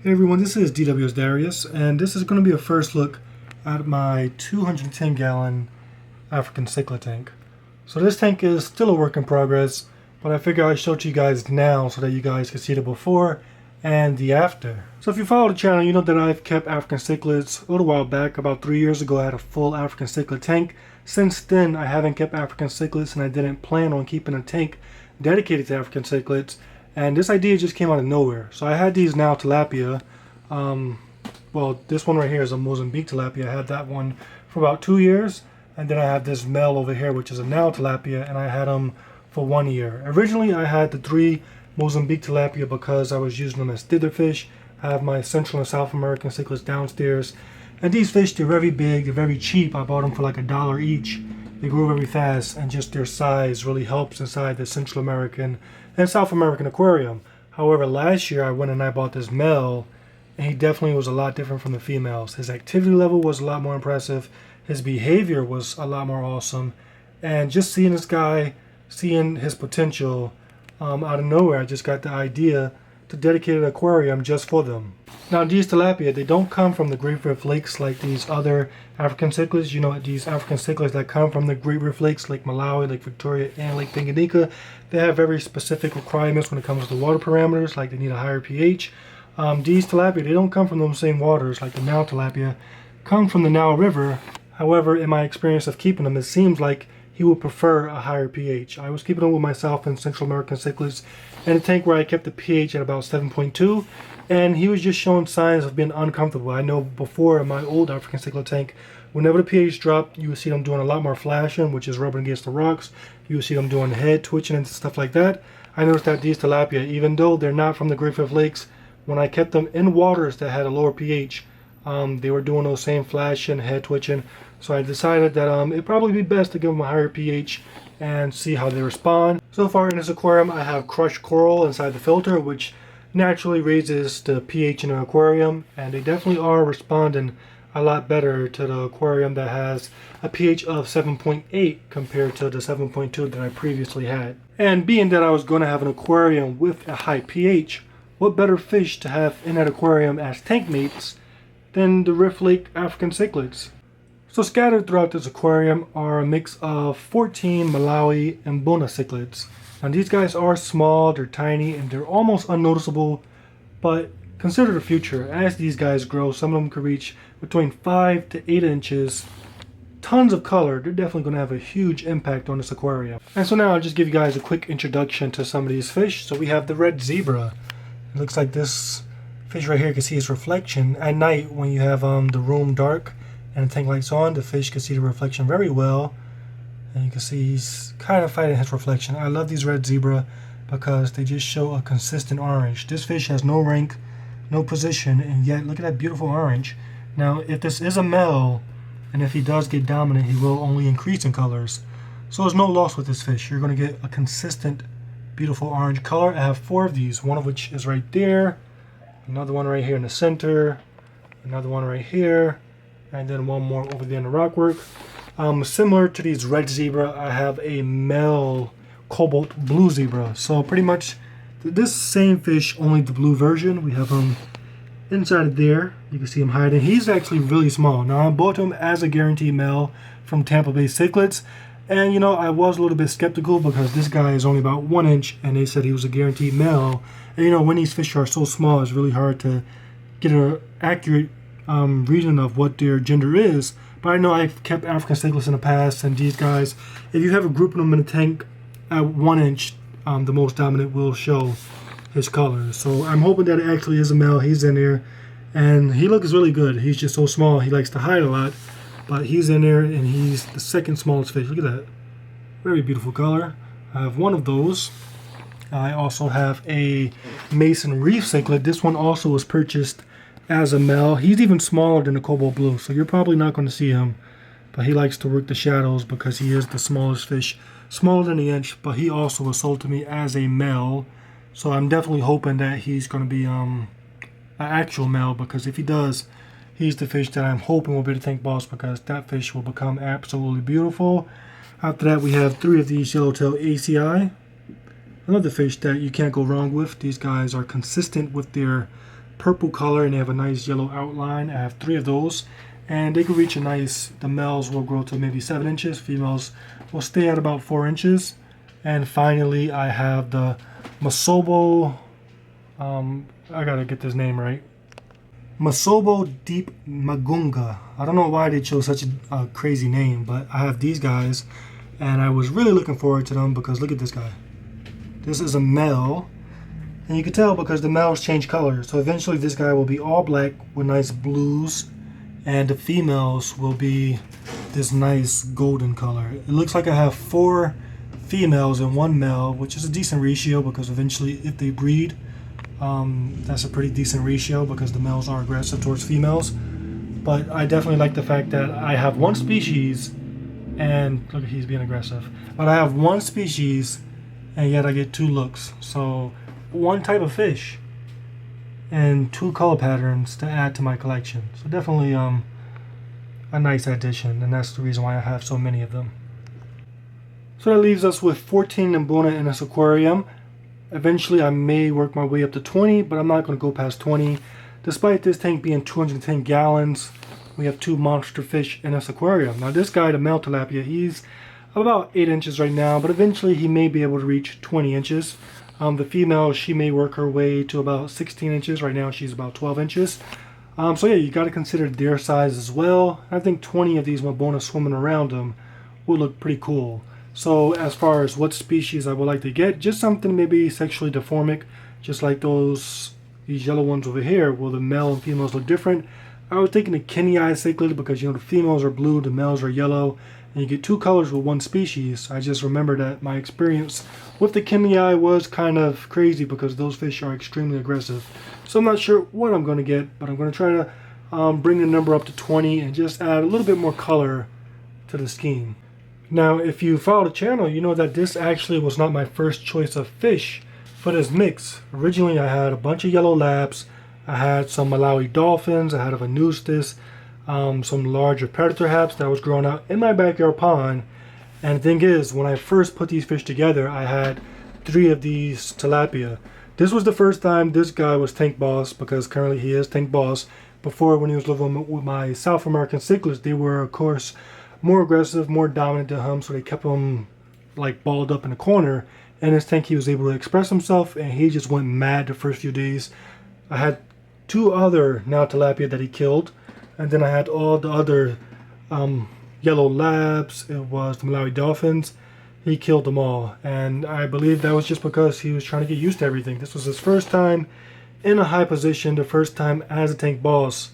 Hey everyone, this is DW's Darius, and this is going to be a first look at my 210 gallon African Cichlid tank. So this tank is still a work in progress, but I figure I'd show it to you guys now so that you guys can see the before and the after. So if you follow the channel, you know that I've kept African cichlids a little while back. About 3 years ago I had a full African cichlid tank. Since then I haven't kept African cichlids, and I didn't plan on keeping a tank dedicated to African cichlids. And this idea just came out of nowhere. So I had these now tilapia. Well, this one right here is a Mozambique tilapia. I had that one for about 2 years. And then I have this male over here, which is a now tilapia, and I had them for 1 year. Originally, I had the 3 Mozambique tilapia because I was using them as dither fish. I have my Central and South American cichlids downstairs. And these fish, they're very big, they're very cheap. I bought them for like $1 each. They grow very fast, and just their size really helps inside the Central American and South American aquarium. However, last year I went and I bought this male, and he definitely was a lot different from the females. His activity level was a lot more impressive. His behavior was a lot more awesome. And just seeing this guy, seeing his potential, out of nowhere, I just got the idea to dedicate an aquarium just for them. Now these tilapia, they don't come from the Great Rift Lakes like these other African cichlids. You know, these African cichlids that come from the Great Rift Lakes, Lake Malawi, Lake Victoria, and Lake Tanganyika, they have very specific requirements when it comes to water parameters, like they need a higher pH. These tilapia, they don't come from those same waters like the Nile tilapia, come from the Nile River. However, in my experience of keeping them, it seems like he would prefer a higher pH. I was keeping them with myself and Central American cichlids in a tank where I kept the pH at about 7.2, and he was just showing signs of being uncomfortable. I know before in my old African cichlid tank, whenever the pH dropped, you would see them doing a lot more flashing, which is rubbing against the rocks. You would see them doing head twitching and stuff like that. I noticed that these tilapia, even though they're not from the Great Rift Lakes, when I kept them in waters that had a lower pH, they were doing those same flashing, head twitching. So I decided that it'd probably be best to give them a higher pH and see how they respond. So far in this aquarium, I have crushed coral inside the filter, which naturally raises the pH in the aquarium, and they definitely are responding a lot better to the aquarium that has a pH of 7.8 compared to the 7.2 that I previously had. And being that I was going to have an aquarium with a high pH, what better fish to have in that aquarium as tank mates than the Rift Lake African cichlids? So scattered throughout this aquarium are a mix of 14 Malawi and Bona cichlids. Now these guys are small, they're tiny, and they're almost unnoticeable, but consider the future. As these guys grow, some of them could reach between 5 to 8 inches. Tons of color. They're definitely going to have a huge impact on this aquarium. And so now I'll just give you guys a quick introduction to some of these fish. So we have the red zebra. It looks like this fish right here. You can see its reflection at night when you have the room dark and the tank lights on. The fish can see the reflection very well, and you can see he's kind of fighting his reflection. I love these red zebra because they just show a consistent orange. This fish has no rank, no position, and yet look at that beautiful orange. Now if this is a male, and if he does get dominant, he will only increase in colors. So there's no loss with this fish. You're going to get a consistent beautiful orange color. I have 4 of these, one of which is right there, another one right here in the center, another one right here, and then one more over there in the rockwork. Similar to these red zebra, I have a male cobalt blue zebra. So pretty much this same fish, only the blue version. We have him inside of there. You can see him hiding. He's actually really small. Now I bought him as a guaranteed male from Tampa Bay Cichlids. And you know, I was a little bit skeptical because this guy is only about 1 inch and they said he was a guaranteed male. And you know, when these fish are so small, it's really hard to get an accurate reading of what their gender is. But I know I've kept African cichlids in the past, and these guys, if you have a group of them in a tank at 1 inch, the most dominant will show his colors. So I'm hoping that it actually is a male. He's in there, and he looks really good. He's just so small, he likes to hide a lot, but he's in there, and he's the second smallest fish. Look at that, very beautiful color. I have one of those. I also have a Mason Reef cichlid. This one also was purchased as a male. He's even smaller than the cobalt blue, so you're probably not going to see him, but he likes to work the shadows because he is the smallest fish, smaller than the inch. But he also was sold to me as a male, so I'm definitely hoping that he's going to be an actual male, because if he does, he's the fish that I'm hoping will be the tank boss, because that fish will become absolutely beautiful. After that, we have 3 of these yellowtail ACI. Another fish that you can't go wrong with. These guys are consistent with their purple color and they have a nice yellow outline. I have 3 of those, and they can reach a nice, the males will grow to maybe 7 inches, females will stay at about 4 inches. And finally I have the Masobo, I gotta get this name right, Masobo Deep Magunga. I don't know why they chose such a crazy name, but I have these guys and I was really looking forward to them because look at this guy. This is a male, and you can tell because the males change color. So eventually this guy will be all black with nice blues, and the females will be this nice golden color. It looks like I have 4 females and 1 male, which is a decent ratio because eventually if they breed, that's a pretty decent ratio because the males are aggressive towards females. But I definitely like the fact that I have 1 species, and look, he's being aggressive, but I have 1 species and yet I get 2 looks. So 1 type of fish and 2 color patterns to add to my collection. So definitely a nice addition, and that's the reason why I have so many of them. So that leaves us with 14 Mbuna in this aquarium. Eventually I may work my way up to 20, but I'm not going to go past 20. Despite this tank being 210 gallons, we have 2 monster fish in this aquarium. Now this guy, the male tilapia, he's about 8 inches right now, but eventually he may be able to reach 20 inches. The female, she may work her way to about 16 inches. Right now she's about 12 inches. So yeah, you got to consider their size as well. I think 20 of these Mbuna swimming around them would look pretty cool. So as far as what species I would like to get, just something maybe sexually dimorphic, just like these yellow ones over here, where the male and females look different. I was thinking the Kenai cichlid because, you know, the females are blue, the males are yellow, and you get 2 colors with 1 species. I just remember that my experience with the Kenai was kind of crazy because those fish are extremely aggressive. So I'm not sure what I'm going to get, but I'm going to try to bring the number up to 20 and just add a little bit more color to the scheme. Now, if you follow the channel, you know that this actually was not my first choice of fish for this mix. Originally, I had a bunch of yellow labs, I had some Malawi dolphins, I had a Venustus, some larger predator haps that was growing out in my backyard pond. And the thing is, when I first put these fish together, I had 3 of these tilapia. This was the first time this guy was tank boss, because currently he is tank boss. Before, when he was living with my South American cichlids, they were of course more aggressive, more dominant than him, so they kept him like balled up in the corner. In his tank he was able to express himself, and he just went mad the first few days. I had 2 other now tilapia that he killed, and then I had all the other yellow labs. It was the Malawi dolphins. He killed them all, and I believe that was just because he was trying to get used to everything. This was his first time in a high position, the first time as a tank boss,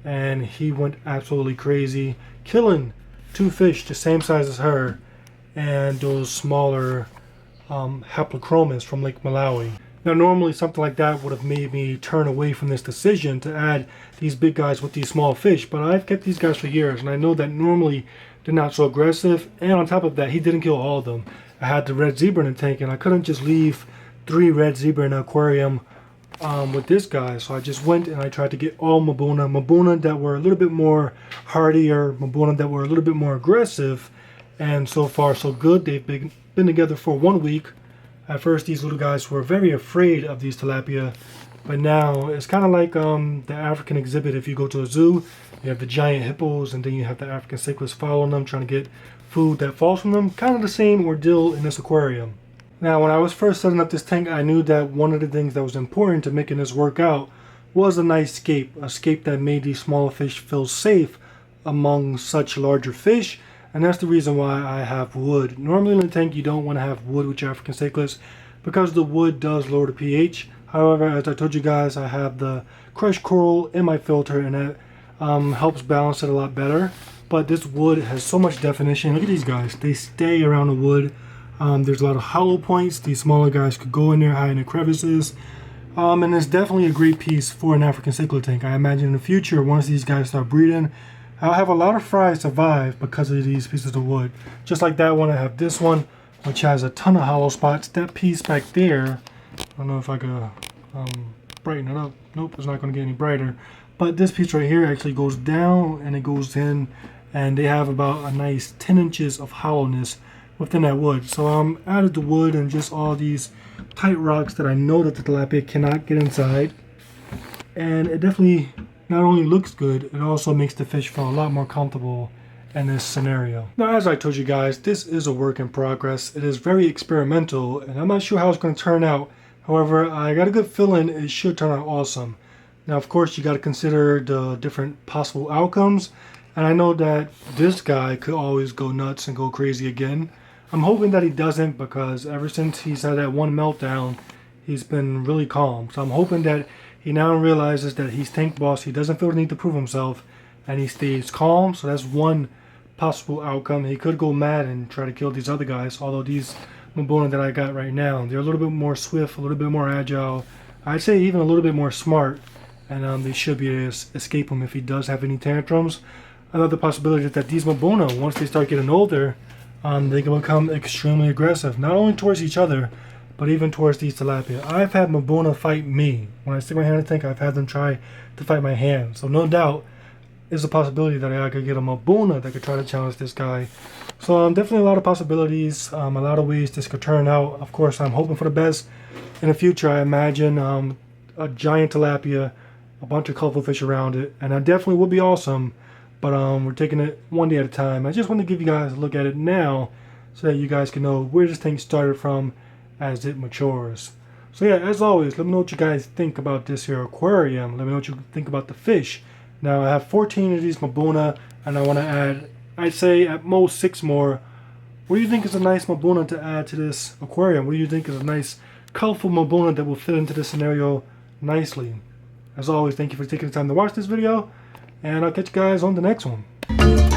and he went absolutely crazy, killing 2 fish the same size as her and those smaller haplochromis from Lake Malawi. Now normally something like that would have made me turn away from this decision to add these big guys with these small fish, but I've kept these guys for years and I know that normally they're not so aggressive, and on top of that he didn't kill all of them. I had the red zebra in the tank and I couldn't just leave 3 red zebra in the aquarium with this guy, so I just went and I tried to get all Mbuna that were a little bit more hardier, Mbuna that were a little bit more aggressive, and so far so good. They've been together for 1 week. At first these little guys were very afraid of these tilapia, but now it's kind of like the African exhibit. If you go to a zoo, you have the giant hippos and then you have the African cichlids following them, trying to get food that falls from them. Kind of the same ordeal in this aquarium. Now, when I was first setting up this tank, I knew that one of the things that was important to making this work out was a nice scape. A scape that made these smaller fish feel safe among such larger fish. And that's the reason why I have wood. Normally in the tank, you don't want to have wood with your African cichlids because the wood does lower the pH. However, as I told you guys, I have the crushed coral in my filter, and that helps balance it a lot better. But this wood has so much definition. Look at these guys. They stay around the wood. There's a lot of hollow points. These smaller guys could go in there, hide in the crevices. And it's definitely a great piece for an African cichlid tank. I imagine in the future, once these guys start breeding, I'll have a lot of fry survive because of these pieces of wood. Just like that one, I have this one, which has a ton of hollow spots. That piece back there, I don't know if I could brighten it up. Nope, it's not going to get any brighter. But this piece right here actually goes down and it goes in, and they have about a nice 10 inches of hollowness within that wood. So added the wood and just all these tight rocks that I know that the tilapia cannot get inside. and it definitely not only looks good, it also makes the fish feel a lot more comfortable in this scenario. Now, as I told you guys, this is a work in progress. It is very experimental, and I'm not sure how it's going to turn out. However, I got a good feeling it should turn out awesome. Now, of course, you got to consider the different possible outcomes, and I know that this guy could always go nuts and go crazy again. I'm hoping that he doesn't, because ever since he's had that one meltdown, he's been really calm. So I'm hoping that he now realizes that he's tank boss, he doesn't feel the need to prove himself, and he stays calm. So that's one possible outcome. He could go mad and try to kill these other guys, although these Mabona that I got right now, they're a little bit more swift, a little bit more agile, I'd say even a little bit more smart, and they should be able to escape him if he does have any tantrums. Another possibility is that these Mabona, once they start getting older, they can become extremely aggressive, not only towards each other, but even towards these tilapia. I've had Mabona fight me. When I stick my hand in the tank, I've had them try to fight my hand. So no doubt, there's a possibility that I could get a Mabona that could try to challenge this guy. So definitely a lot of possibilities, a lot of ways this could turn out. Of course, I'm hoping for the best. In the future, I imagine a giant tilapia, a bunch of colorful fish around it, and that definitely would be awesome. But we're taking it one day at a time. I just want to give you guys a look at it now so that you guys can know where this thing started from as it matures. So yeah, as always, let me know what you guys think about this here aquarium. Let me know what you think about the fish. Now I have 14 of these Mabona, and I want to add, I'd say at most 6 more. What do you think is a nice Mabona to add to this aquarium? What do you think is a nice colorful Mabona that will fit into this scenario nicely? As always, thank you for taking the time to watch this video, and I'll catch you guys on the next one.